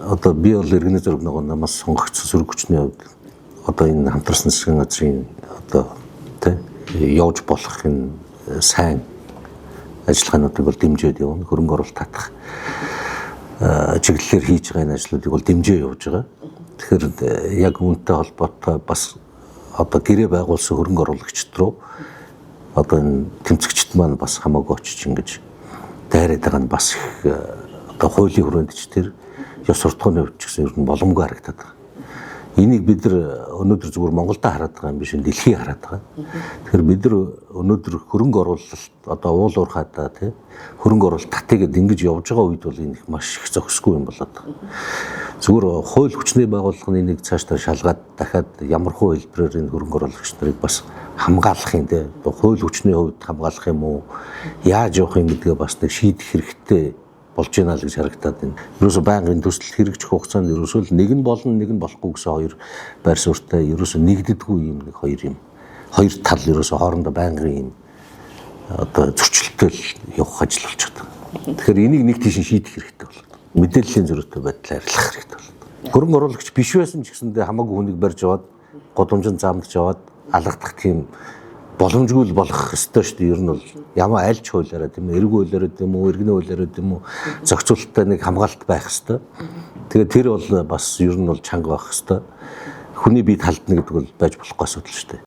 одоо би бол иргэний зориг нөгөө намаас сонгогдсон сөрөг хүчний хувьд одоо энэ хамтарсан засгийн газрын одоо тэ явж болох энэ сайн ажиллагаануудыг бол дэмжиж явна. Хөрөнгө оруулалт татах чиглэлээр хийж байгаа энэ ажлуудыг бол дэмжиж явж байгаа. Тэгэхээр яг үүнтэй холбоотой бас одоо гэрээ байгуулсан хөрөнгө оруулагчид руу одоо энэ тэмцэгчд маань бас хамаагүй очиж ингэж дайраад байгаа нь бас их одоо хуулийн хүрээнд ч тэр ёс суртахууны хувьд ч гэсэн ер нь боломгүй харагдаад байгаа. Энийг бид нар өнөөдөр зүгээр Монголдо хараад байгаа юм биш, дэлхий хараад байгаа. Тэгэхээр бид нар өнөөдөр хөрөнгө оруулалт одоо уул уурхайдаа тий хөрөнгө оруулалт татыгээд ингэж явж байгаа үед бол энэ маш их зохисгүй юм болоод байгаа. Зүгээр хууль хүчний байгууллагын энийг цаашдаа шалгаад дахиад ямархуу хэлбэрээр энэ хөрөнгө оруулагч нарыг бас хамгаалах юм тий хууль хүчний хувьд хамгаалах юм уу яаж явах юм гэдгээ бас нэг шийдэх хэрэгтэй болж байна л гэж харагдаад байна. Ерөөсө байнгын төсөл хэрэгжих хугацаанд ерөөсөө нэг нь болно, нэг нь болохгүй гэсэн хоёр байр суурьтай ерөөсө нэгддэггүй юм нэг хоёр юм. Хоёр тал ерөөсө хоорондоо байнгын юм одоо зөрчилтөд явах ажил болж байгаа. Тэгэхээр энийг нэг тийш шийдэх хэрэгтэй болоод. Мэдээллийн зөрүүтэй байдлаар арилгах хэрэгтэй болоод. Хөрөнгө оруулагч биш байсан ч гэсэндээ хамаагүй хүнийг барьж аваад, годомжинд замдж аваад алгадах тийм боломжгүй болох ёстой шүү дээ. Ер нь бол ямар аль ч хуулиараа тийм ээ, эрг хуулиараа тийм үү, иргэний хуулиараа тийм үү, зохицуулалттай нэг хамгаалалт байх ёстой. Тэгээд тэр бол бас ер нь бол чанга байх ёстой. Хүний бие талдна гэдэг бол байж болохгүй асуудал шүү дээ.